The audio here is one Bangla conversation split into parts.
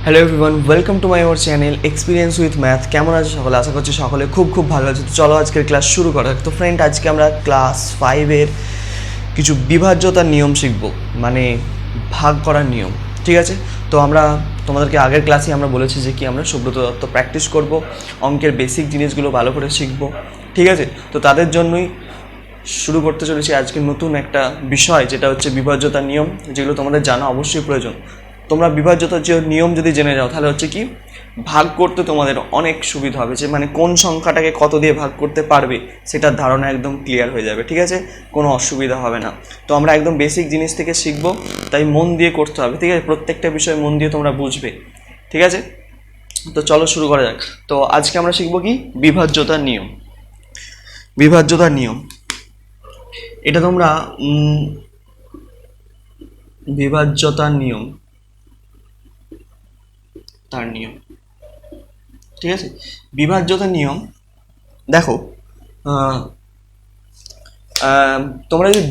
Hello everyone, welcome to my our channel experience with math. কেমন আছে সকলে? আশা করছি সকলে খুব ভালো আছে। তো চলো আজকের ক্লাস শুরু করা যাক। তো ফ্রেন্ড, আজকে আমরা ক্লাস 5-এর কিছু বিভাজ্যতার নিয়ম শিখব, মানে ভাগ করার নিয়ম। ঠিক আছে? তো আমরা তোমাদেরকে আগের ক্লাসে আমরা বলেছি যে কি আমরা সুব্রত দত্ত প্র্যাকটিস করব, অঙ্কের বেসিক জিনিসগুলো ভালো করে শিখব। ঠিক আছে? তো তাদের জন্যই শুরু করতে চলেছি আজকে নতুন একটা বিষয়, যেটা হচ্ছে বিভাজ্যতার নিয়ম, যেগুলো তোমাদের জানা অবশ্যই প্রয়োজন। তোমরা বিভাজ্যতার যে নিয়ম যদি জেনে যাও, তাহলে হচ্ছে কি ভাগ করতে তোমাদের অনেক সুবিধা হবে, যে মানে কোন সংখ্যাটাকে কত দিয়ে ভাগ করতে পারবে সেটার ধারণা একদম ক্লিয়ার হয়ে যাবে। ঠিক আছে? কোনো অসুবিধা হবে না। তো আমরা একদম বেসিক জিনিস থেকে শিখবো, তাই মন দিয়ে করতে হবে। ঠিক আছে? প্রত্যেকটা বিষয় মন দিয়ে তোমরা বুঝবে। ঠিক আছে? তো চলো শুরু করা যাক। তো আজকে আমরা শিখবো কি বিভাজ্যতার নিয়ম। বিভাজ্যতার নিয়ম এটা তোমরা বিভাজ্যতার নিয়ম, তার নিয়ম। ঠিক আছে? বিভাজ্যতার নিয়ম দেখো, তোমরা যদি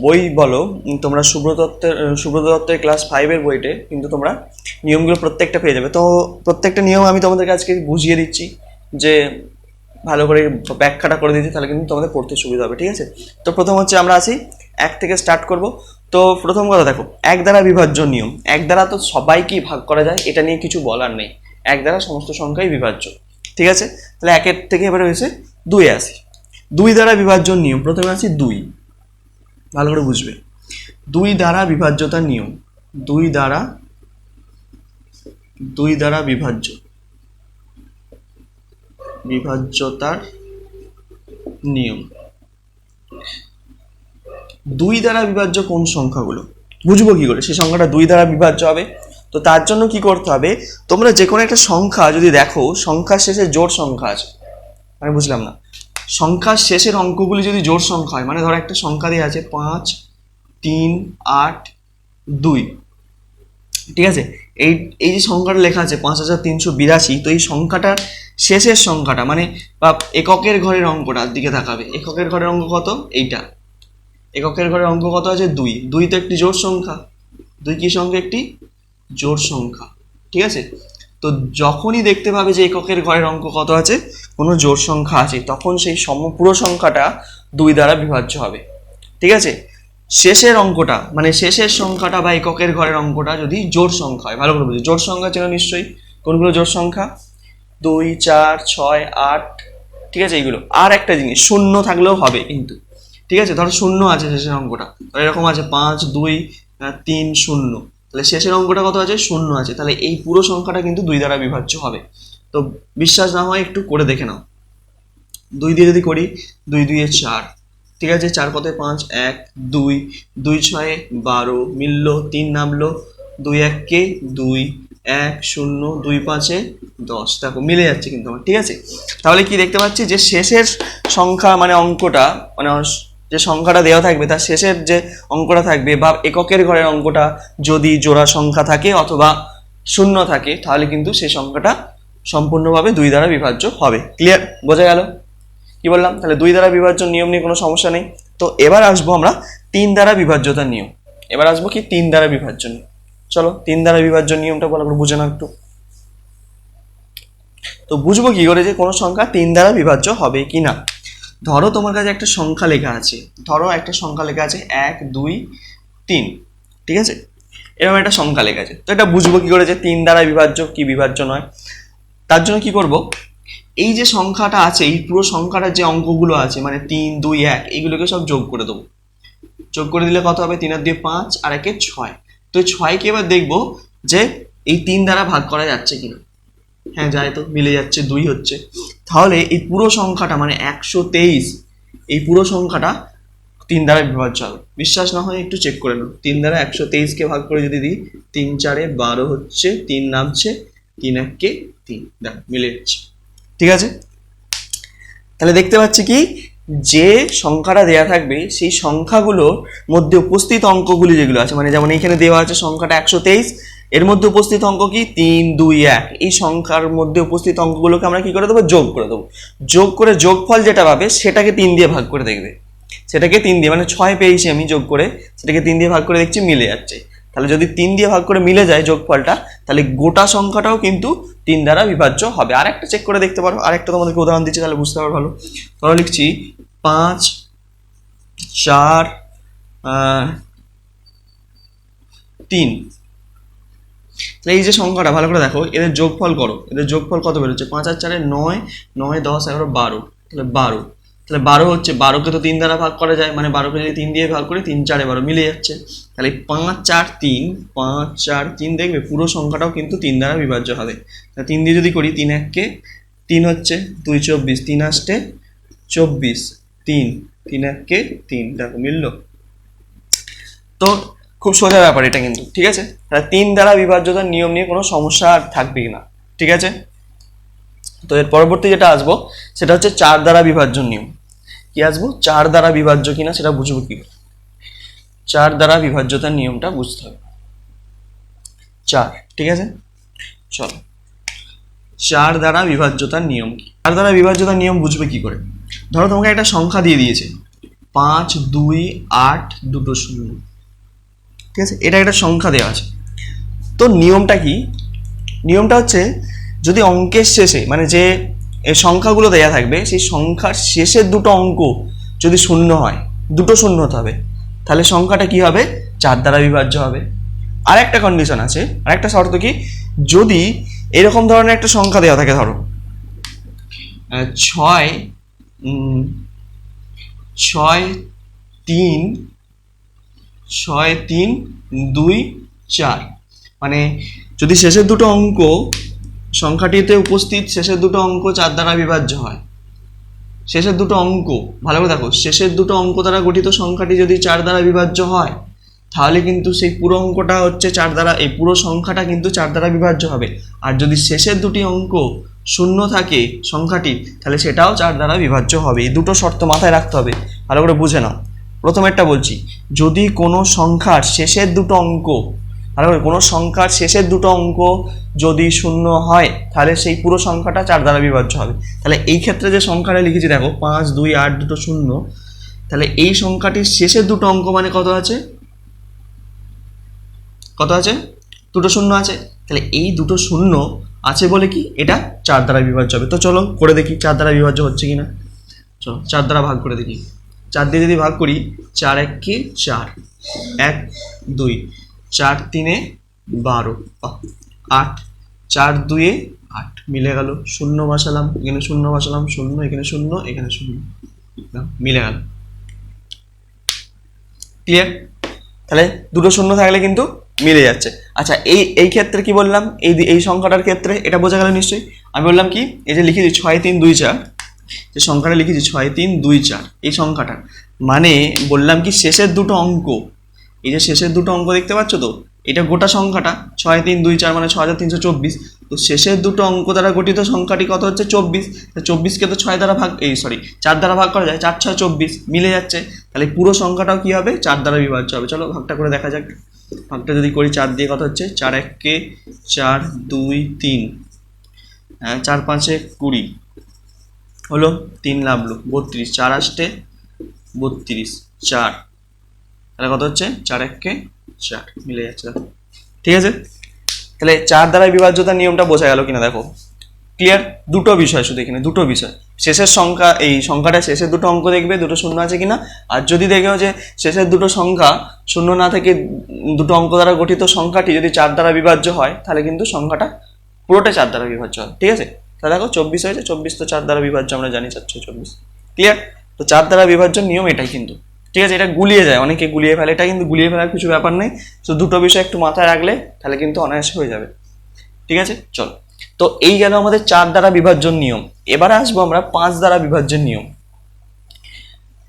বই বলো, তোমরা সুব্রত দত্তের ক্লাস 5-এর বইতে কিন্তু তোমরা নিয়মগুলো প্রত্যেকটা পেয়ে যাবে। তো প্রত্যেকটা নিয়ম আমি তোমাদেরকে আজকে বুঝিয়ে দিচ্ছি, যে ভালো করে ব্যাখ্যাটা করে দিচ্ছি, তাহলে কিন্তু তোমাদের পড়তে সুবিধা হবে। ঠিক আছে? তো প্রথম হচ্ছে আমরা আসি 1 থেকে স্টার্ট করব। তো প্রথম কথা দেখো, 1 দ্বারা বিভাজ্য নিয়ম। 1 দ্বারা তো সবাইকেই ভাগ করা যায়, এটা নিয়ে কিছু বলার নেই। 1 দ্বারা সমস্ত সংখ্যাই বিভাজ্য। ঠিক আছে? তাহলে 1-এর থেকে এবারে হয়েছে 2-এ আসি। 2 দ্বারা বিভাজ্য নিয়ম, প্রথমে আসি 2, ভালো করে বুঝবে। 2 দ্বারা বিভাজ্যতার নিয়ম। 2 দ্বারা বিভাজ্যতার নিয়ম। 2 দ্বারা বিভাজ্য কোন সংখ্যাগুলো বুঝবো কি করে? সেই সংখ্যাটা 2 দ্বারা বিভাজ্য হবে। তো তার জন্য কি করতে হবে, তোমরা যে কোনো একটা সংখ্যা যদি দেখো, সংখ্যার শেষে জোড় সংখ্যা আছে, মানে বুঝলাম না, সংখ্যার শেষের অঙ্কগুলি যদি জোড় সংখ্যা হয়, মানে ধরো একটা সংখ্যা দিয়ে আছে 5, 3, 8, 2। ঠিক আছে? এই এই যে সংখ্যাটা লেখা আছে 5382, তো এই সংখ্যাটার শেষের সংখ্যাটা, মানে বা এককের ঘরের অঙ্কটার দিকে তাকাবে। এককের ঘরের অঙ্ক কত? এইটা। এককের ঘরের অঙ্ক কত আছে? 2। 2 তো একটি জোড় সংখ্যা। 2 কি সংখ্যা? একটি জোড় সংখ্যা। ঠিক আছে? তো যখনই দেখতে পাবে যে এককের ঘরের অঙ্ক কত আছে, কোনো জোড় সংখ্যা আছে, তখন সেই পুরো সংখ্যাটা 2 দ্বারা বিভাজ্য হবে। ঠিক আছে? শেষের অঙ্কটা, মানে শেষের সংখ্যাটা বা এককের ঘরের অঙ্কটা যদি জোড় সংখ্যা হয়, ভালো করে বুঝি। জোড় সংখ্যা চেনো নিশ্চয়ই। কোনগুলো জোড় সংখ্যা? 2, 4, 6, 8। ঠিক আছে? এইগুলো। আর একটা জিনিস, শূন্য থাকলেও হবে কিন্তু। ঠিক আছে? ধরো শূন্য আছে শেষের অঙ্কটা, এরকম আছে 5, 2, 3, 0, তাহলে শেষের অঙ্কটা কত আছে? শূন্য আছে। তাহলে এই পুরো সংখ্যাটা কিন্তু 2 দ্বারা বিভাজ্য হবে। তো বিশ্বাস না হয় একটু করে দেখে নাও। 2 দিয়ে যদি করি, 2 2 4। ঠিক আছে? 4 কত? 5, 1, 2, 2 6, 12, মিললো, 3 নামলো, 2 1 কে 2, 1 0, 2 5 10। দেখো মিলে যাচ্ছে কিন্তু আমার। ঠিক আছে? তাহলে কি দেখতে পাচ্ছি, যে শেষের সংখ্যা মানে অঙ্কটা, মানে যে সংখ্যাটা দেওয়া থাকবে তার শেষের যে অঙ্কটা থাকবে, বা এককের ঘরের অঙ্কটা যদি জোড়া সংখ্যা থাকে অথবা শূন্য থাকে, তাহলে কিন্তু সেই সংখ্যাটা সম্পূর্ণভাবে 2 দ্বারা বিভাজ্য হবে। ক্লিয়ার? বোঝা গেল কি বললাম? তাহলে 2 দ্বারা বিভাজ্য নিয়ম নিয়ে কোনো সমস্যা নেই। তো এবার আসবো আমরা 3 দ্বারা বিভাজ্যতার নিয়ম। এবার আসবো কি 3 দ্বারা বিভাজ্য নিয়ম। চলো 3 দ্বারা বিভাজ্য নিয়মটা ভালো করে বুঝে নাও একটু। তো বুঝবো কি করে যে কোনো সংখ্যা 3 দ্বারা বিভাজ্য হবে কি না? ধরো তোমার কাছে একটা সংখ্যা লেখা আছে, 1, 2, 3। ঠিক আছে? এরকম একটা সংখ্যা লেখা আছে। তো এটা বুঝবো কি করে যে 3 দ্বারা বিভাজ্য কি বিভাজ্য নয়? তার জন্য কি করব, এই যে সংখ্যাটা আছে, এই পুরো সংখ্যাটার যে অঙ্কগুলো আছে, মানে 3, 2, 1, এইগুলোকে সব যোগ করে দেবো। যোগ করে দিলে কত হবে? 3 আর 2 5, আর 1 6। তো 6কে এবার দেখবো যে এই 3 দ্বারা ভাগ করা যাচ্ছে কিনা। হ্যাঁ যায়, তো মিলে যাচ্ছে, 2 হচ্ছে। তাহলে এই পুরো সংখ্যাটা মানে 123, এই পুরো সংখ্যাটা 3 দ্বারা বিভাজ্য হবে। বিশ্বাস না হয় একটু চেক করে নাও। 3 দ্বারা 123কে ভাগ করে যদি দিই, 3 4 12 হচ্ছে, 3 নামছে, 3 1 কে 3। দেখো মিলে যাচ্ছে। ঠিক আছে? তাহলে দেখতে পাচ্ছি কি, যে সংখ্যাটা দেয়া থাকবে সেই সংখ্যাগুলোর মধ্যে উপস্থিত অঙ্কগুলি যেগুলো আছে, মানে যেমন এখানে দেওয়া আছে সংখ্যাটা 123, এর মধ্যে উপস্থিত অঙ্ক কি 3 2 1। এই সংখ্যার মধ্যে উপস্থিত অঙ্কগুলোকে আমরা কি করে দেবো? যোগ করে দেবো। যোগ করে যোগফল যেটা পাবে সেটাকে 3 দিয়ে ভাগ করে দেখবে। সেটাকে 3 দিয়ে, মানে 6 পেয়েছি আমি, যোগ করে সেটাকে 3 দিয়ে ভাগ করে দেখছি মিলে যাচ্ছে। তাহলে যদি 3 দিয়ে ভাগ করে মিলে যায় যোগফলটা, তাহলে গোটা সংখ্যাটাও কিন্তু 3 দ্বারা বিভাজ্য হবে। আরেকটা চেক করে দেখতে পারো, আরেকটা তোমাদেরকে উদাহরণ দিচ্ছি, তাহলে বুঝতে পারো ভালো। তাহলে লিখছি 5 4 3। তাহলে এই যে সংখ্যাটা ভালো করে দেখো, এদের যোগফল করো, এদের যোগফল কত বেরোচ্ছে? 5 আর 4 9, 9 10 11 12, তাহলে 12। তাহলে 12 হচ্ছে, 12কে তো 3 দ্বারা ভাগ করা যায়, মানে 12কে যদি 3 দিয়ে ভাগ করি 3 4 12 মিলে যাচ্ছে। তাহলে 5 4 3, 5 4 3 দেখবে পুরো সংখ্যাটাও কিন্তু 3 দ্বারা বিভাজ্য হবে। তাহলে 3 দিয়ে যদি করি 3 1 3 হচ্ছে, 2 24, 3 8 24, 3 3 1 3, দেখো মিললো। তো খুব সোজা ব্যাপার এটা কিন্তু, ঠিক আছে। তাহলে 3 দ্বারা বিভাজ্যতার নিয়ম নিয়ে কোনো সমস্যা আর থাকবেই না, ঠিক আছে। তো এর পরবর্তী যেটা আসবো সেটা হচ্ছে 4 দ্বারা বিভাজ্য নিয়ম। কি আসবো? 4 দ্বারা বিভাজ্য কিনা সেটা বুঝবো কি করে? 4 দ্বারা বিভাজ্যতার নিয়মটা বুঝতে হবে। 4, ঠিক আছে, চলো 4 দ্বারা বিভাজ্যতার নিয়ম কি? 4 দ্বারা বিভাজ্যতার নিয়ম বুঝবে কি করে? ধরো তোমাকে একটা সংখ্যা দিয়ে দিয়েছে 5 2 8 2 0, ঠিক আছে, এটা একটা সংখ্যা দেওয়া আছে। তো নিয়মটা কি? নিয়মটা হচ্ছে, যদি অঙ্কের শেষে মানে যে এই সংখ্যাগুলো দেয়া থাকবে সেই সংখ্যার শেষের দুটো অঙ্ক যদি শূন্য হয়, দুটো শূন্য হতে হবে, তাহলে সংখ্যাটা কি হবে? 4 দ্বারা বিভাজ্য হবে। আর একটা কন্ডিশন আছে, আর একটা শর্ত কি, যদি এরকম ধরনের একটা সংখ্যা দেওয়া থাকে, ধরো 6 6 3 6 3 2 4, মানে যদি শেষের দুটো অঙ্ক সংখ্যাটিতে উপস্থিত শেষের দুটো অঙ্ক 4 দ্বারা বিভাজ্য হয়, শেষের দুটো অঙ্ক ভালো করে দেখো, শেষের দুটো অঙ্ক দ্বারা গঠিত সংখ্যাটি যদি 4 দ্বারা বিভাজ্য হয়, তাহলে কিন্তু সেই পুরো অঙ্কটা হচ্ছে 4 দ্বারা, এই পুরো সংখ্যাটা কিন্তু 4 দ্বারা বিভাজ্য হবে। আর যদি শেষের দুটি অঙ্ক শূন্য থাকে সংখ্যাটি, তাহলে সেটাও 4 দ্বারা বিভাজ্য হবে। এই দুটো শর্ত মাথায় রাখতে হবে, ভালো করে বুঝে নাও। প্রথমেরটা বলছি, যদি কোনো সংখ্যার শেষের দুটো অঙ্ক, ভালো করে, কোনো সংখ্যার শেষের দুটো অঙ্ক যদি শূন্য হয়, তাহলে সেই পুরো সংখ্যাটা 4 দ্বারা বিভাজ্য হবে। তাহলে এই ক্ষেত্রে যে সংখ্যাটা লিখেছি দেখো 5 2 8 2 0, তাহলে এই সংখ্যাটির শেষের দুটো অঙ্ক মানে কত আছে? কত আছে? দুটো শূন্য আছে। তাহলে এই দুটো শূন্য আছে বলে কি এটা 4 দ্বারা বিভাজ্য হবে। তো চলো করে দেখি 4 দ্বারা বিভাজ্য হচ্ছে কিনা। চলো 4 দ্বারা ভাগ করে দেখি। 4 দিয়ে যদি ভাগ করি, 4 1 4, 1 2, 4 3 12, 8, 4 2 8, মিলে গেল। শূন্য বসালাম, এখানে শূন্য বসালাম, শূন্য এখানে, শূন্য এখানে, শূন্য, মিলে গেল। ক্লিয়ার? তাহলে দুটো শূন্য থাকলে কিন্তু মিলে যাচ্ছে। আচ্ছা, এই ক্ষেত্রে কি বললাম? এই সংখ্যাটার ক্ষেত্রে এটা বোঝা গেল নিশ্চয়ই। আমি বললাম কি, এই যে লিখেছি 6 3 2 4, যে সংখ্যাটা লিখেছি 6 3 2 4, এই সংখ্যাটা মানে বললাম কি শেষের দুটো অঙ্ক, এই যে শেষের দুটো অঙ্ক দেখতে পাচ্ছ তো, এটা গোটা সংখ্যাটা 6 3 2 4 মানে 6324। তো শেষের দুটো অঙ্ক দ্বারা গঠিত সংখ্যাটি কত হচ্ছে? 24। 24কে তো 6 দ্বারা ভাগ, 4 দ্বারা ভাগ করা যায়, 4 6 24, মিলে যাচ্ছে। তাহলে পুরো সংখ্যাটাও কি হবে? 4 দ্বারা বিভাজ্য হবে। চলো ভাগটা করে দেখা যাক। ভাগটা যদি করি 4 দিয়ে কত হচ্ছে? 4 1 4 2 3, 4 5 20 হলো, 3 লাভলো 32, 4 8 32, 4, তাহলে কত হচ্ছে? 4 1 4, মিলে যাচ্ছে। ঠিক আছে, তাহলে 4 দ্বারা বিভাজ্যতার নিয়মটা বোঝা গেল কিনা দেখো। ক্লিয়ার? দুটো বিষয় শুধু এখানে, দুটো বিষয়। শেষের সংখ্যা, এই সংখ্যাটা শেষের দুটো অঙ্ক দেখবে দুটো শূন্য আছে কিনা, আর যদি দেখেও যে শেষের দুটো সংখ্যা শূন্য না থেকে দুটো অঙ্ক দ্বারা গঠিত সংখ্যাটি যদি 4 দ্বারা বিভাজ্য হয়, তাহলে কিন্তু সংখ্যাটা পুরোটা 4 দ্বারা বিভাজ্য হয়। ঠিক আছে, তাহলে দেখো 24 হয়েছে, 24 তো 4 দ্বারা বিভাজ্য, আমরা জানি 4 6 24। ক্লিয়ার? তো 4 দ্বারা বিভাজ্যের নিয়ম এটাই কিন্তু। ঠিক আছে, এটা গুলিয়ে যায়, অনেকে গুলিয়ে ফেলে, এটা কিন্তু গুলিয়ে ফেলার কিছু ব্যাপার নেই। তো দুটো বিষয় একটু মাথায় রাখলে তাহলে কিন্তু অনায়াসে হয়ে যাবে। ঠিক আছে, চলো। তো এই গেল আমাদের 4 দ্বারা বিভাজ্যের নিয়ম। এবারে আসবো আমরা 5 দ্বারা বিভাজ্যের নিয়ম।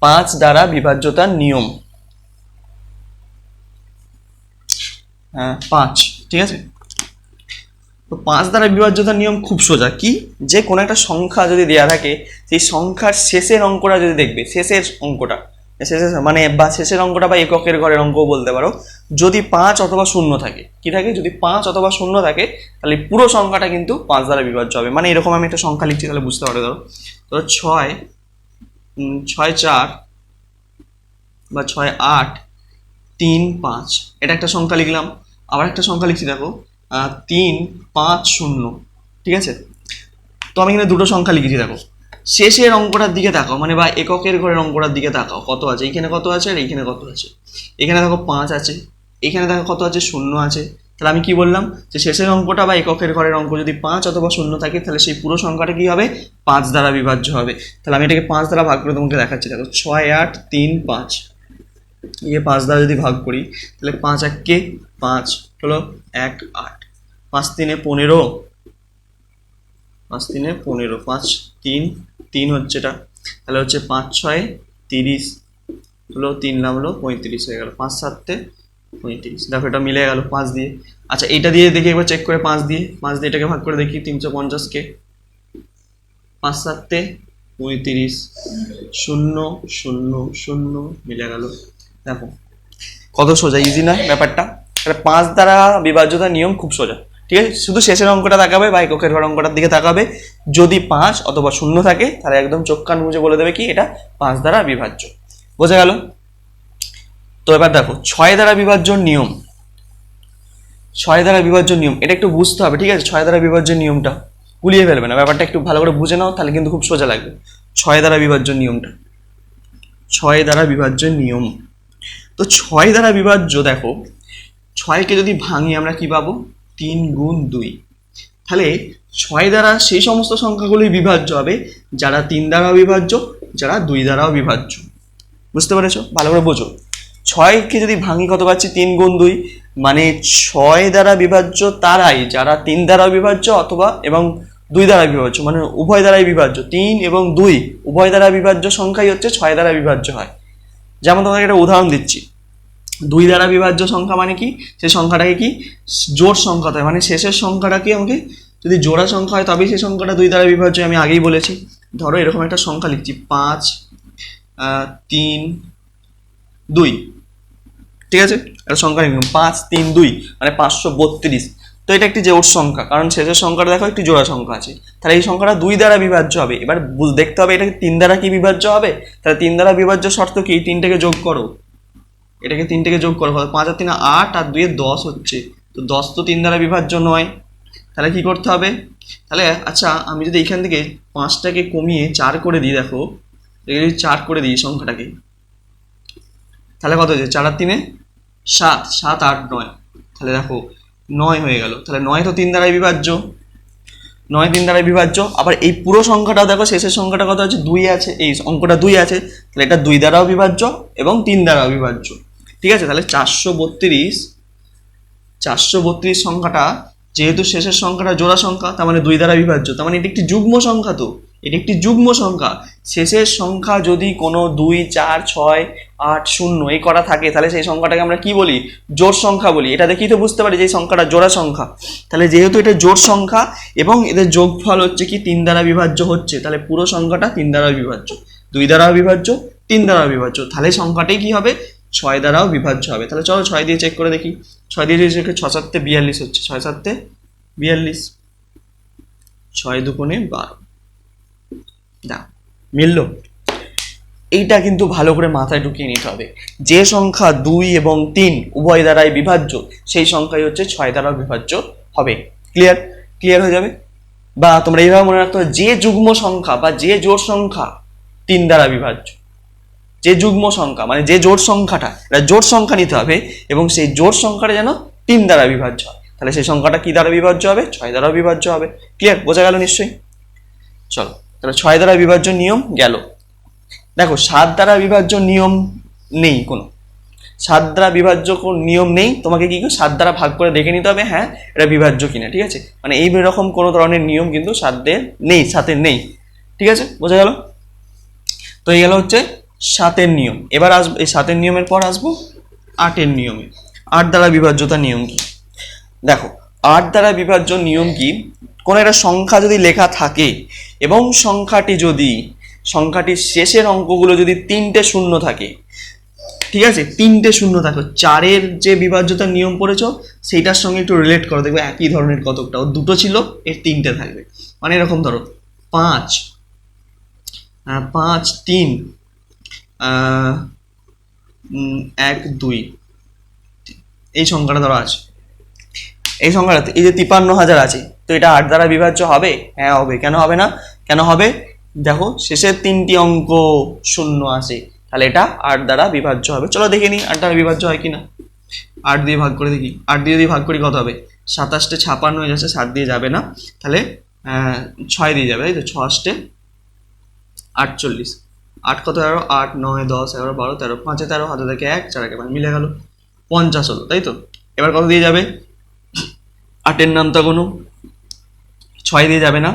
5 দ্বারা বিভাজ্যতার নিয়ম, 5। ঠিক আছে, তো 5 দ্বারা বিভাজ্যতার নিয়ম খুব সোজা। কি, যে কোনো একটা সংখ্যা যদি দেওয়া থাকে, সেই সংখ্যার শেষের অঙ্কটা যদি দেখবে, শেষের অঙ্কটা, শেষের মানে বা শেষের অঙ্কটা বা এককের ঘরের অঙ্কও বলতে পারো, যদি 5 অথবা 0 থাকে, কি থাকে? যদি 5 অথবা 0 থাকে, তাহলে পুরো সংখ্যাটা কিন্তু 5 দ্বারা বিভাজ্য হবে। মানে এরকম আমি একটা সংখ্যা লিখছি, তাহলে বুঝতে পারো। ধরো 6 4 বা 6 8 3 5, এটা একটা সংখ্যা লিখলাম। আবার একটা সংখ্যা লিখছি দেখো 3 5 0, ঠিক আছে। তো আমি এখানে দুটো সংখ্যা লিখেছি দেখো, শেষের অঙ্কটার দিকে তাকাও, মানে বা এককের ঘরের অঙ্কটার দিকে তাকাও, কত আছে এইখানে, কত আছে আর এইখানে কত আছে। এখানে দেখো 5 আছে, এখানে দেখো কত আছে, 0 আছে। তাহলে আমি কি বললাম যে শেষের অঙ্কটা বা এককের ঘরের অঙ্ক যদি 5 অথবা 0 থাকে, তাহলে সেই পুরো সংখ্যাটা কি হবে, 5 দ্বারা বিভাজ্য হবে। তাহলে আমি এটাকে 5 দ্বারা ভাগ করে তোমাকে দেখাচ্ছি দেখো, 6 8 3 5, 5 দ্বারা যদি ভাগ করি তাহলে 5 1 কে 5 হলো 1 8, 5 3 15, 5 3 15, 5 3 3 হচ্ছে এটা, তাহলে হচ্ছে 5 6 30 হলো, 3 নাম হলো 35 হয়ে গেল, 5 7 35। দেখো এটা মিলে গেল 5 দিয়ে। আচ্ছা এটা দিয়ে দেখি একবার চেক করে, 5 দিয়ে এটাকে ভাগ করে দেখি, 350 কে 5 7 35, 0 0 0 মিলে গেল। দেখো কত সোজা, ইজি না ব্যাপারটা। তাহলে 5 দ্বারা বিভাজ্যতার নিয়ম খুব সোজা, ঠিক আছে। শুধু শেষের অঙ্কটা তাকাবে বা এককের ঘর অঙ্কটার দিকে তাকাবে, যদি 5 অথবা 0 থাকে তাহলে একদম চোখ কান বুঝে বলে দেবে কি এটা 5 দ্বারা বিভাজ্য। বোঝা গেল? তো এবার দেখো 6 দ্বারা বিভাজ্য নিয়ম, 6 দ্বারা বিভাজ্য নিয়ম এটা একটু বুঝতে হবে, ঠিক আছে। 6 দ্বারা বিভাজ্য নিয়মটা গুলিয়ে ফেলবে না, ব্যাপারটা একটু ভালো করে বুঝে নাও, তাহলে কিন্তু খুব সোজা লাগবে। 6 দ্বারা বিভাজ্য নিয়মটা, 6 দ্বারা বিভাজ্য নিয়ম। তো 6 দ্বারা বিভাজ্য দেখো, 6কে যদি ভাঙি আমরা কি পাবো, 3 গুণ 2। তাহলে 6 দ্বারা সেই সমস্ত সংখ্যাগুলোই বিভাজ্য হবে যারা 3 দ্বারাও বিভাজ্য, যারা 2 দ্বারাও বিভাজ্য। বুঝতে পেরেছো? ভালো করে বোঝো। 6কে যদি ভাঙি কত পাচ্ছি, 3 গুণ 2, মানে 6 দ্বারা বিভাজ্য তারাই যারা 3 দ্বারা বিভাজ্য অথবা এবং 2 দ্বারা বিভাজ্য, মানে উভয় দ্বারাই বিভাজ্য। 3 এবং 2 উভয় দ্বারা বিভাজ্য সংখ্যাই হচ্ছে 6 দ্বারা বিভাজ্য হয়। যেমন তোমাকে একটা উদাহরণ দিচ্ছি, 2 দ্বারা বিভাজ্য সংখ্যা মানে কি, সেই সংখ্যাটাকে কি জোড় সংখ্যা হয়, মানে শেষের সংখ্যাটাকে আমাকে যদি জোড়া সংখ্যা হয় তবেই সেই সংখ্যাটা 2 দ্বারা বিভাজ্য। আমি আগেই বলেছি, ধরো এরকম একটা সংখ্যা লিখছি 5 3 2, ঠিক আছে। একটা সংখ্যা লিখলাম 5 3 2, মানে 532। তো এটা একটি জোড় সংখ্যা, কারণ শেষের সংখ্যাটা দেখো একটি জোড়া সংখ্যা আছে, তাহলে এই সংখ্যাটা 2 দ্বারা বিভাজ্য হবে। এবার দেখতে হবে এটা 3 দ্বারা কি বিভাজ্য হবে, তাহলে 3 দ্বারা বিভাজ্য শর্ত কি, 3টাকে যোগ করো, এটাকে 3টাকে যোগ করো, 5 আর 3 8 আর 2 10 হচ্ছে, তো 10 তো 3 দ্বারা বিভাজ্য নয়, তাহলে কি করতে হবে, তাহলে আচ্ছা আমি যদি এখান থেকে 5টাকে কমিয়ে 4 করে দিই, দেখো যদি 4 করে দিই সংখ্যাটাকে, তাহলে কত হচ্ছে, 4 আর 3 7, 7 8 9, তাহলে দেখো 9 হয়ে গেল। তাহলে 9 তো 3 দ্বারাই বিভাজ্য, 9 3 দ্বারাই বিভাজ্য। আবার এই পুরো সংখ্যাটাও দেখো, শেষের সংখ্যাটা কত আছে, 2 আছে, এই অঙ্কটা 2 আছে, তাহলে এটা 2 দ্বারাও বিভাজ্য এবং 3 দ্বারাও বিভাজ্য, ঠিক আছে। তাহলে 432 সংখ্যাটা যেহেতু শেষের সংখ্যাটা জোড়া সংখ্যা, তার মানে 2 দ্বারা বিভাজ্য, তার মানে এটি একটি যুগ্ম সংখ্যা। তো এটি একটি যুগ্ম সংখ্যা। শেষের সংখ্যা যদি কোনো 2 4 6 8 0 এই করা থাকে, তাহলে সেই সংখ্যাটাকে আমরা কি বলি, জোড় সংখ্যা বলি। এটা দেখেই তো বুঝতে পারি যে এই সংখ্যাটা জোড়া সংখ্যা। তাহলে যেহেতু এটা জোড় সংখ্যা এবং এদের যোগফল হচ্ছে কি 3 দ্বারা বিভাজ্য হচ্ছে, তাহলে পুরো সংখ্যাটা 3 দ্বারা বিভাজ্য, 2 দ্বারাও বিভাজ্য, 3 দ্বারাও বিভাজ্য, তাহলে সংখ্যাটাই কি হবে, 6 দ্বারাও বিভাজ্য হবে। তাহলে চলো 6 দিয়ে চেক করে দেখি, 6 দিয়ে যদি 6 7 42 হচ্ছে, 6 7 42, 6 2 12, দাও মিলল। এইটা কিন্তু ভালো করে মাথায় ঢুকিয়ে নিতে হবে, যে সংখ্যা 2 এবং 3 উভয় দ্বারাই বিভাজ্য সেই সংখ্যাই হচ্ছে 6 দ্বারাও বিভাজ্য হবে। ক্লিয়ার হয়ে যাবে। বা তোমরা এইভাবে মনে রাখতে হবে, যে যুগ্ম সংখ্যা বা যে জোড় সংখ্যা 3 দ্বারা বিভাজ্য, যে যুগ্ম সংখ্যা মানে যে জোড় সংখ্যাটা, এটা জোড় সংখ্যা নিতে হবে এবং সেই জোড় সংখ্যাটা যেন 3 দ্বারা বিভাজ্য হয়, তাহলে সেই সংখ্যাটা কি দ্বারা বিভাজ্য হবে, 6 দ্বারাও বিভাজ্য হবে। ক্লিয়ার, বোঝা গেল নিশ্চয়ই। চলো তাহলে 6 দ্বারা বিভাজ্য নিয়ম গেল। দেখো 7 দ্বারা বিভাজ্য নিয়ম নেই, কোনো 7 দ্বারা বিভাজ্য কোন নিয়ম নেই, তোমাকে কি 7 দ্বারা ভাগ করে দেখে নিতে হবে হ্যাঁ এটা বিভাজ্য কিনা, ঠিক আছে। মানে এই রকম কোনো ধরনের নিয়ম কিন্তু 7 নেই, ঠিক আছে, বোঝা গেল। তো এই গেল হচ্ছে 7-এর নিয়ম। এবার আসবো এই 7-এর নিয়মের পর আসবো 8-এর নিয়মে। 8 দ্বারা বিভাজ্যতার নিয়ম কি, দেখো 8 দ্বারা বিভাজ্য নিয়ম কি, কোনো একটা সংখ্যা যদি লেখা থাকে এবং সংখ্যাটির শেষের অঙ্কগুলো যদি 3টে শূন্য থাকে, ঠিক আছে, 3টে শূন্য থাকে, 4-এর যে বিভাজ্যতার নিয়ম পড়েছো সেইটার সঙ্গে একটু রিলেট করো, দেখবে একই ধরনের কতকটা, ও 2টো ছিল এর 3টে থাকবে। মানে এরকম ধরো 5 5 3 1 2, এই সংখ্যাটা ধরো আছে, এই সংখ্যাটা এই যে 53,000 আছে, তো এটা 8 দ্বারা বিভাজ্য হবে? হ্যাঁ হবে। কেন হবে না? কেন হবে? দেখো শেষের 3টি অঙ্ক শূন্য আছে, তাহলে এটা 8 দ্বারা বিভাজ্য হবে। চলো দেখে নিই 8 দ্বারা বিভাজ্য হয় কিনা। 8 দিয়ে ভাগ করে দেখি। 8 দিয়ে যদি ভাগ করি কত হবে? 27 56 হয়ে যাচ্ছে, 7 দিয়ে যাবে না, তাহলে 6 দিয়ে যাবে, তাই তো? 6 48, 8 কত? 11, 8 9 10 11 12 13, 5 13, হাতে থেকে 1 4 1 মিলে গেল, 50 হলো, তাই তো? এবার কত দিয়ে যাবে? 8-এর নামটা কোনো 6 দিয়ে যাবে না,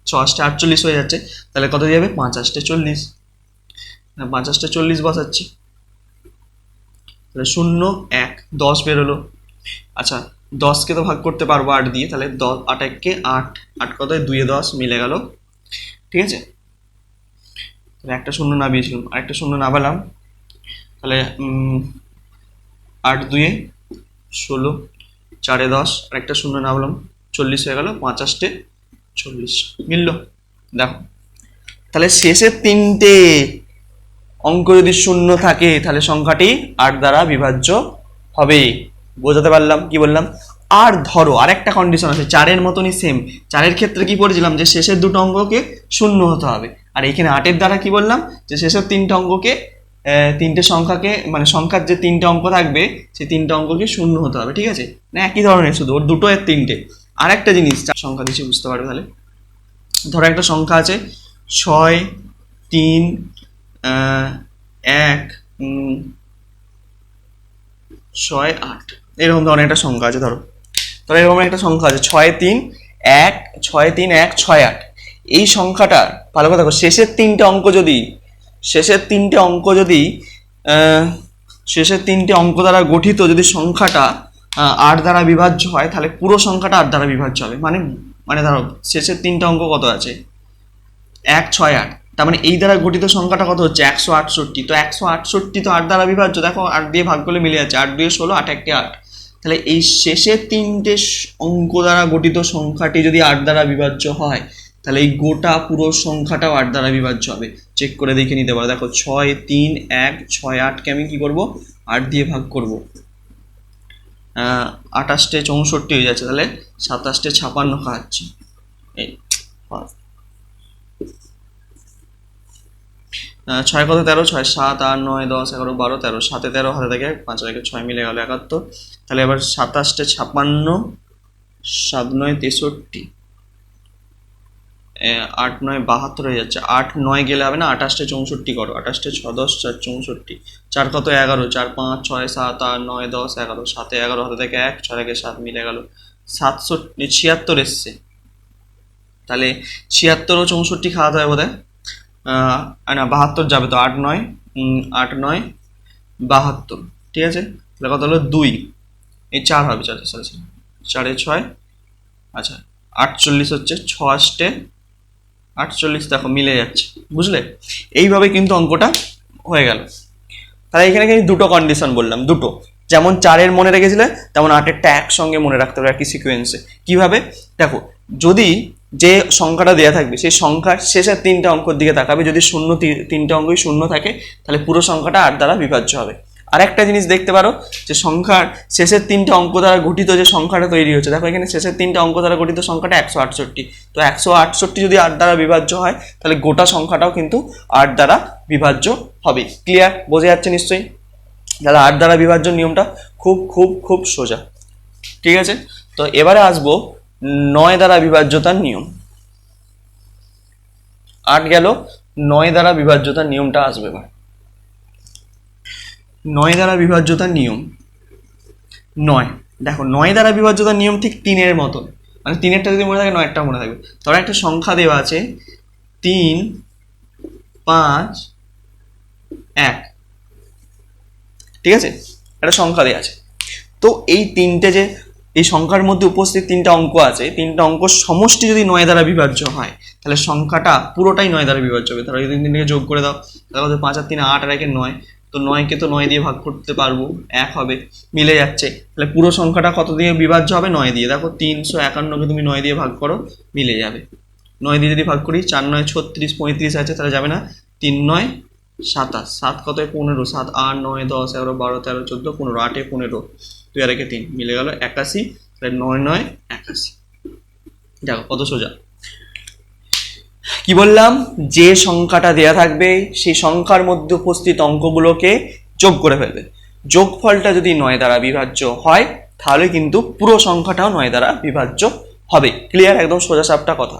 6 48 হয়ে যাচ্ছে, তাহলে কত দিয়ে যাবে? 5 40, 5 40 বসাচ্ছি, তাহলে 0 1 10 বেরোলো। আচ্ছা 10কে তো ভাগ করতে পারবো 8 দিয়ে, তাহলে 10 8 1 8, 8 কত? 2 10 মিলে গেল, ঠিক আছে? তাহলে একটা শূন্য নামিয়েছিলাম, আরেকটা শূন্য নামালাম, তাহলে 8 2 16, 4 10, আরেকটা শূন্য নামলাম, 40 হয়ে গেল, 5 40 মিলল। দেখো তাহলে শেষের 3টে অঙ্ক যদি শূন্য থাকে তাহলে সংখ্যাটি 8 দ্বারা বিভাজ্য হবে। বোঝাতে পারলাম? কি বললাম? আর ধরো আরেকটা কন্ডিশন আছে 4-এর মতনই সেম। 4-এর ক্ষেত্রে কি পড়েছিলাম? যে শেষের দুটো অঙ্ককে শূন্য হতে হবে। আর এখানে 8-এর দ্বারা কি বললাম? যে শেষের 3টে অঙ্ককে, 3টে সংখ্যাকে, মানে সংখ্যার যে 3টে অঙ্ক থাকবে সেই 3টে অঙ্ককে শূন্য হতে হবে, ঠিক আছে? না একই ধরনের, শুধু ওর দুটো এর 3টে। আর একটা জিনিস সংখ্যা দিচ্ছি বুঝতে পারবে তাহলে। ধরো একটা সংখ্যা আছে 6 3 1 6 8, এরকম ধরনের একটা সংখ্যা আছে। ধরো এরকম একটা সংখ্যা আছে 6 3 1 6 3 1 6 8। এই সংখ্যাটার ভালো কথা দেখো, শেষের 3টে অঙ্ক যদি শেষের 3টে অঙ্ক দ্বারা গঠিত যদি সংখ্যাটা 8 দ্বারা বিভাজ্য হয়, তাহলে পুরো সংখ্যাটা 8 দ্বারা বিভাজ্য হবে। মানে ধরো শেষের 3টে অঙ্ক কত আছে? 1 6 8, তার মানে এই দ্বারা গঠিত সংখ্যাটা কত হচ্ছে? 168। তো 168 তো 8 দ্বারা বিভাজ্য, দেখো 8 দিয়ে ভাগ করলে মিলে যাচ্ছে, 8 2 16, 8 1 8। তাহলে এই শেষের 3টে অঙ্ক দ্বারা গঠিত সংখ্যাটি যদি 8 দ্বারা বিভাজ্য হয়, তাহলে এই গোটা পুরো সংখ্যাটাও 8 দ্বারা বিভাজ্য হবে। চেক করে দেখে নিতে পারো। দেখো 6 3 1 6 8কে আমি কি করব? 8 দিয়ে ভাগ করব, 28 64 হয়ে যাচ্ছে, তাহলে 27 56 খাচ্ছি। এই 6 কত? 13, 6 7 8 9 10 11 12 13, 7 13, হাতে থেকে 5 থেকে 6 মিলে গেল 71। তাহলে এবার 27 56, 7 9 63, 8 9 72 হয়ে যাচ্ছে। 8 9 গেলে হবে না, 28 64 করো, 28 6 10 4 64, 4 কত? 11, 4 5 6 7 8 9 10 11, 7 11, হাতে থেকে 1 6 থেকে 7 মিলে গেল, 76 এসছে। তাহলে 76 ও 64 খাওয়াতে হবে বোধহয়, না 72 যাবে তো, 8 9 72, ঠিক আছে? তাহলে কত হলো? 2, এই 4 হবে, 4 4 6, আচ্ছা 48 হচ্ছে, 6 48, দেখো মিলে যাচ্ছে, বুঝলে? এইভাবে কিন্তু অঙ্কটা হয়ে গেল। তাহলে এখানে কিন্তু দুটো কন্ডিশন বললাম, দুটো। যেমন 4-এর মনে রেখেছিলে, তেমন 8-এরটা একসঙ্গে মনে রাখতে হবে একই সিকোয়েন্সে। কিভাবে? দেখো যদি যে সংখ্যাটা দেওয়া থাকবে সেই সংখ্যার শেষের 3টে অঙ্কের দিকে তাকাবে, যদি 3টে অঙ্কই শূন্য থাকে তাহলে পুরো সংখ্যাটা 8 দ্বারা বিভাজ্য হবে। আর একটা জিনিস দেখতে পারো, যে সংখ্যার শেষের 3টে অঙ্ক দ্বারা গঠিত যে সংখ্যাটা তৈরি হচ্ছে, দেখো এখানে শেষের 3টে অঙ্ক দ্বারা গঠিত সংখ্যাটা 168। তো 168 যদি 8 দ্বারা বিভাজ্য হয়, তাহলে গোটা সংখ্যাটাও কিন্তু 8 দ্বারা বিভাজ্য হবে। ক্লিয়ার? বোঝা যাচ্ছে নিশ্চয়ই? তাহলে 8 দ্বারা বিভাজ্য নিয়মটা খুব খুব খুব সোজা, ঠিক আছে? তো এবারে আসবো 9 দ্বারা বিভাজ্যতার নিয়ম। 8 গেল, 9 দ্বারা বিভাজ্যতার নিয়মটা আসবে এবার। 9 দ্বারা বিভাজ্যতার নিয়ম 9। দেখো 9 দ্বারা বিভাজ্যতার নিয়ম ঠিক 3-এর মতন, মানে 3-এরটা যদি মনে থাকে 9-এরটা মনে থাকবে। ধরো একটা সংখ্যা দেওয়া আছে 3 5 1, ঠিক আছে? একটা সংখ্যা দেওয়া আছে। তো এই তিনটে যে এই সংখ্যার মধ্যে উপস্থিত 3টা অঙ্ক আছে, 3টা অঙ্ক সমষ্টি যদি 9 দ্বারা বিভাজ্য হয়, তাহলে সংখ্যাটা পুরোটাই 9 দ্বারা বিভাজ্য হবে। ধরো এই 3কে যোগ করে দাও, তাহলে 5 আর 3 8 আর 1 9, তো 9কে তো 9 দিয়ে ভাগ করতে পারবো, 1 হবে, মিলে যাচ্ছে। তাহলে পুরো সংখ্যাটা কত দিয়ে বিভাজ্য হবে? 9 দিয়ে। দেখো 351কে তুমি 9 দিয়ে ভাগ করো, মিলে যাবে। 9 দিয়ে যদি ভাগ করি, 4 9 36 35 আছে, তাহলে যাবে না, 3 9 27, 7 কত 15, 7 8 9 10 11 12 13 14 15, 8 15, 2 আর 1 3 মিলে গেল 81, তাহলে 9 9 81। দেখো কত সোজা। কি বললাম, যে সংখ্যাটা দেয়া থাকবে সেই সংখ্যার মধ্যে উপস্থিত অঙ্কগুলোকে যোগ করে ফেলবে। যোগফলটা যদি 9 দ্বারা বিভাজ্য হয় তাহলে কিন্তু পুরো সংখ্যাটাও 9 দ্বারা বিভাজ্য হবে। ক্লিয়ার, একদম সোজা সাপটা কথা।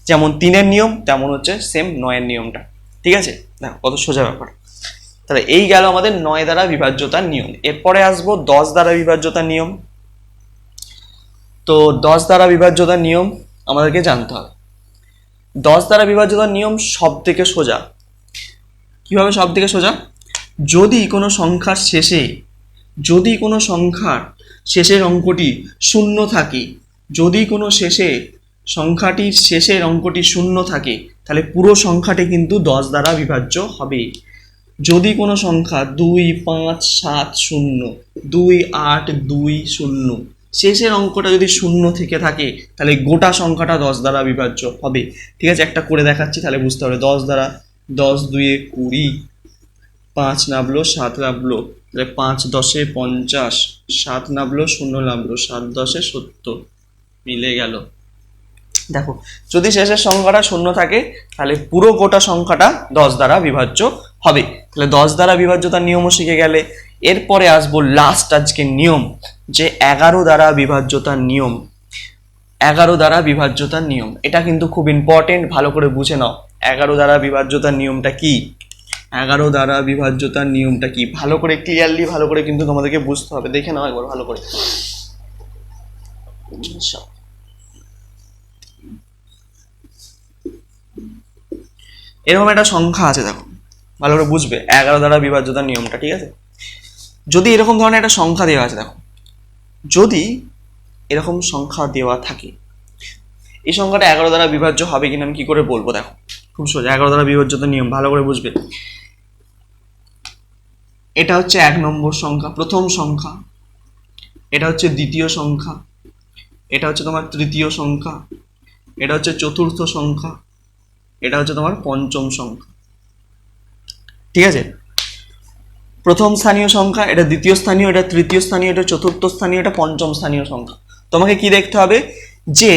যেমন 3-এর নিয়ম তেমন হচ্ছে সেম 9-এর নিয়মটা। ঠিক আছে, দেখো কত সোজা ব্যাপার। তাহলে এই গেল আমাদের 9 দ্বারা বিভাজ্যতার নিয়ম। এরপরে আসবো 10 দ্বারা বিভাজ্যতার নিয়ম। তো 10 দ্বারা বিভাজ্যতার নিয়ম আমাদেরকে জানতে হবে। 10 দ্বারা বিভাজ্যতার নিয়ম সব থেকে সোজা। কিভাবে সব থেকে সোজা? যদি কোনো সংখ্যার শেষের অঙ্কটি শূন্য থাকে, যদি কোনো সংখ্যাটির শেষের অঙ্কটি শূন্য থাকে তাহলে পুরো সংখ্যাটি কিন্তু 10 দ্বারা বিভাজ্য হবে। যদি কোনো সংখ্যা 2 5 7 0, 2 8 2 0 শেষের অঙ্কটা যদি শূন্য থেকে থাকে তাহলে গোটা সংখ্যাটা 10 দ্বারা বিভাজ্য হবে। ঠিক আছে, একটা করে দেখাচ্ছি তাহলে বুঝতে হবে। 10 দ্বারা 10 2 20, 5 নামলো 7 নামলো, তাহলে 5 10 50, 7 নামলো 0 নামলো, 7 10 70 মিলে গেল। দেখো যদি শেষের সংখ্যাটা শূন্য থাকে তাহলে পুরো গোটা সংখ্যাটা 10 দ্বারা বিভাজ্য হবে। তাহলে 10 দ্বারা বিভাজ্যতার নিয়মও শিখে গেলে। এরপরে আসবো লাস্ট আজকের নিয়ম, যে 11 দ্বারা বিভাজ্যতার নিয়ম। 11 দ্বারা বিভাজ্যতার নিয়ম, এটা কিন্তু খুব ইম্পর্টেন্ট, ভালো করে বুঝে নাও 11 দ্বারা বিভাজ্যতার নিয়মটা কি। 11 দ্বারা বিভাজ্যতার নিয়মটা কি ভালো করে ক্লিয়ারলি ভালো করে কিন্তু তোমাদেরকে বুঝতে হবে। দেখে নাও একবার ভালো করে। এরকম একটা সংখ্যা আছে, দেখো ভালো করে বুঝবে 11 দ্বারা বিভাজ্যতার নিয়মটা। ঠিক আছে, যদি এরকম ধরনের একটা সংখ্যা দেওয়া আছে, দেখো যদি এরকম সংখ্যা দেওয়া থাকে, এই সংখ্যাটা 11 দ্বারা বিভাজ্য হবে কিনা আমি কি করে বলবো? দেখো খুব সোজা, 11 দ্বারা বিভাজ্যতার নিয়ম ভালো করে বুঝবে। এটা হচ্ছে 1 নম্বর সংখ্যা, প্রথম সংখ্যা। এটা হচ্ছে দ্বিতীয় সংখ্যা। এটা হচ্ছে তোমার তৃতীয় সংখ্যা। এটা হচ্ছে চতুর্থ সংখ্যা। এটা হচ্ছে তোমার পঞ্চম সংখ্যা। ঠিক আছে, প্রথম স্থানীয় সংখ্যা, এটা দ্বিতীয় স্থানীয়, এটা তৃতীয় স্থানীয়, এটা চতুর্থ স্থানীয়, এটা পঞ্চম স্থানীয় সংখ্যা। তোমাকে কি দেখতে হবে? যে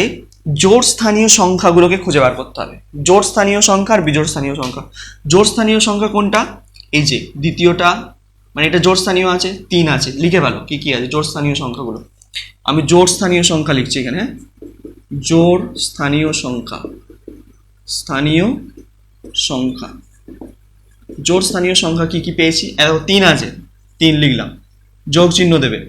জোড় স্থানীয় সংখ্যাগুলোকে খুঁজে বার করতে হবে। জোড় স্থানীয় সংখ্যা আর বিজোড় স্থানীয় সংখ্যা। জোড় স্থানীয় সংখ্যা কোনটা? এই যে দ্বিতীয়টা, মানে এটা জোড় স্থানীয় আছে, 3 আছে, লিখে ভালো কি কি আছে জোড় স্থানীয় সংখ্যাগুলো। আমি জোড় স্থানীয় সংখ্যা লিখছি এখানে। জোড় স্থানীয় সংখ্যা, স্থানীয় সংখ্যা, জোড় স্থানীয় সংখ্যা কি কি পেয়েছি? 3 আছে, 3 লিখলাম, যোগ চিহ্ন দেবে।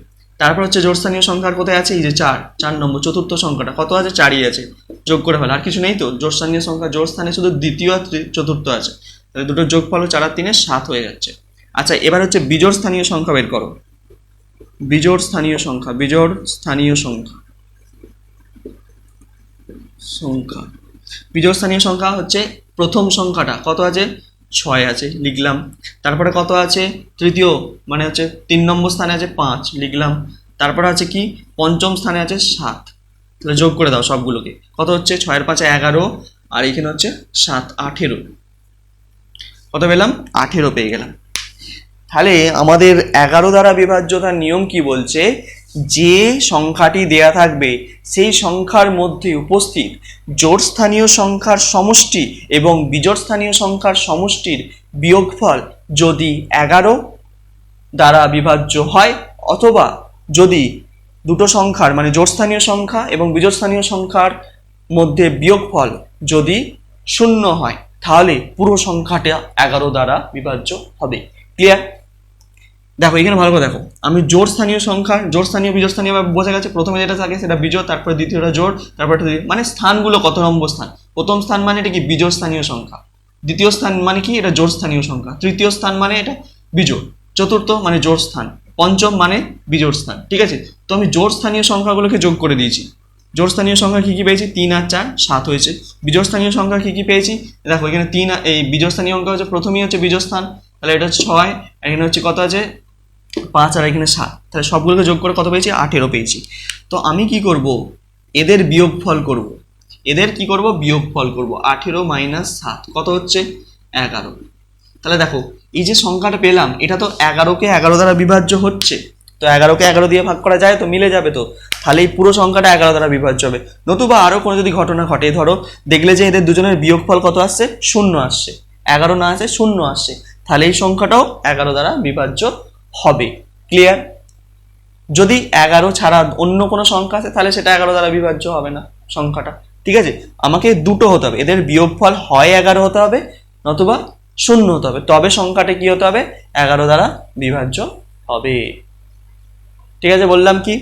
তারপর হচ্ছে জোড় স্থানীয় সংখ্যার কোথায় আছে? এই যে 4 নম্বর চতুর্থ সংখ্যাটা কত আছে? 4ই আছে, যোগ করে ফেলো। আর কিছু নেই তো জোড় স্থানীয় সংখ্যা। জোড় স্থানে শুধু দ্বিতীয় আর চতুর্থ আছে, তাহলে দুটো যোগ ফল 4 আর 3 7 হয়ে যাচ্ছে। আচ্ছা, এবার হচ্ছে বিজোড় স্থানীয় সংখ্যা বের করো। বিজোড় স্থানীয় সংখ্যা, বিজোড় স্থানীয় সংখ্যা, বিজোড় স্থানীয় সংখ্যা হচ্ছে প্রথম সংখ্যাটা কত আছে? 6 আছে, লিখলাম। তারপরে কত আছে? তৃতীয়, মানে হচ্ছে 3 নম্বর স্থানে আছে 5, লিখলাম। তারপরে আছে কি? পঞ্চম স্থানে আছে 7, তাহলে যোগ করে দাও সবগুলোকে। কত হচ্ছে? 6 এর 5 11, আর এখানে হচ্ছে 7 18। কত পেলাম? 18 পেয়ে গেলাম। তাহলে আমাদের 11 দ্বারা বিভাজ্যতার নিয়ম কি বলছে? যে সংখ্যাটি দেয়া থাকবে সেই সংখ্যার মধ্যে উপস্থিত জোড় স্থানীয় সংখ্যার সমষ্টি এবং বিজোড় স্থানীয় সংখ্যার সমষ্টির বিয়োগফল যদি 11 দ্বারা বিভাজ্য হয়, অথবা যদি দুটো সংখ্যার মানে জোড় স্থানীয় সংখ্যা এবং বিজোড় স্থানীয় সংখ্যার মধ্যে বিয়োগফল যদি 0 হয়, তাহলে পুরো সংখ্যাটা 11 দ্বারা বিভাজ্য হবে। ক্লিয়ার? দেখো এখানে ভালো করে দেখো, আমি জোড় স্থানীয় সংখ্যা, জোড় স্থানীয় বিজোড় স্থানীয় বোঝা গেছে। প্রথমে যেটা থাকে সেটা বিজোড়, তারপরে দ্বিতীয়টা জোড়, তারপরে মানে স্থানগুলো কত নম্বর স্থান। প্রথম স্থান মানে এটা কি? বিজোড় স্থানীয় সংখ্যা। দ্বিতীয় স্থান মানে কি? এটা জোড় স্থানীয় সংখ্যা। তৃতীয় স্থান মানে এটা বিজোড়। চতুর্থ মানে জোড় স্থান। পঞ্চম মানে বিজোড় স্থান। ঠিক আছে, তো আমি জোড় স্থানীয় সংখ্যাগুলোকে যোগ করে দিয়েছি। জোড় স্থানীয় সংখ্যা কি কি পেয়েছি? 3 আর 4 7 হয়েছে। বিজোড় স্থানীয় সংখ্যা কি কি পেয়েছি? দেখো এখানে 3, এই বিজোড় স্থানীয় সংখ্যা হচ্ছে প্রথমেই হচ্ছে বিজোড় স্থান, তাহলে এটা হচ্ছে 6, এখানে হচ্ছে কত আছে? 5, আর এখানে 7, তাহলে সবগুলোকে যোগ করে কত পেয়েছি? 18 পেয়েছি। তো আমি কি করব? এদের বিয়োগফল করব। এদের কি করব? বিয়োগফল করব। 18 - 7 কত হচ্ছে? 11। তাহলে দেখো এই যে সংখ্যাটা পেলাম এটা তো 11কে 11 দ্বারা বিভাজ্য হচ্ছে, তো 11কে 11 দিয়ে ভাগ করা যায় তো, মিলে যাবে তো, তাহলে এই পুরো সংখ্যাটা 11 দ্বারা বিভাজ্য হবে। নতুবা আরো কোনো যদি ঘটনা ঘটে, ধরো দেখলে যে এদের দুজনের বিয়োগফল কত আসছে, 0 আসছে, 11 না আসে 0 আসছে, তাহলে এই সংখ্যাটাও 11 দ্বারা বিভাজ্য হবে। ক্লিয়ার? যদি 11 ছাড়া অন্য কোনো সংখ্যা আছে তাহলে সেটা 11 দ্বারা বিভাজ্য হবে না সংখ্যাটা। ঠিক আছে, আমাকে দুটো হতে হবে, এদের বিয়োগফল হয় 11 হতে হবে নতুবা 0 হতে হবে, তবে সংখ্যাটা কি হতে হবে, 11 দ্বারা বিভাজ্য হবে। ঠিক আছে, বললাম কি,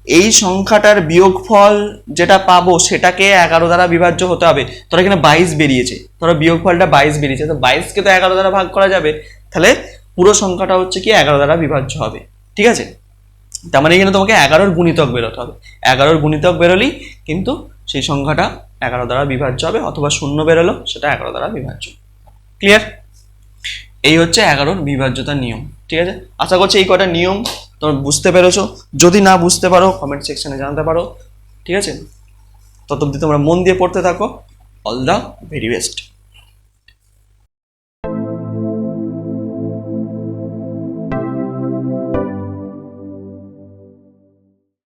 এই সংখ্যাটার বিয়োগফল যেটা পাবো সেটাকে 11 দ্বারা বিভাজ্য হতে হবে। ধরো এখানে 22 বেরিয়েছে, ধরো বিয়োগফলটা 22 বেরিয়েছে, তো 22কে তো 11 দ্বারা ভাগ করা যাবে, তাহলে পুরো সংখ্যাটা হচ্ছে কি 11 দ্বারা বিভাজ্য হবে। ঠিক আছে, তার মানে এখানে তোমাকে 11-র গুণিতক বেরোতে হবে, 11-র গুণিতক বেরোলেই কিন্তু সেই সংখ্যাটা 11 দ্বারা বিভাজ্য হবে, অথবা 0 বেরোলো সেটা 11 দ্বারা বিভাজ্য। ক্লিয়ার? এই হচ্ছে 11-র বিভাজ্যতার নিয়ম। ঠিক আছে, আশা করছি এই কটা নিয়ম তোমরা বুঝতে পেরেছো। যদি না বুঝতে পারো কমেন্ট সেকশনে জানাতে পারো। ঠিক আছে, ততদিন তোমরা মন দিয়ে পড়তে থাকো। All the very best.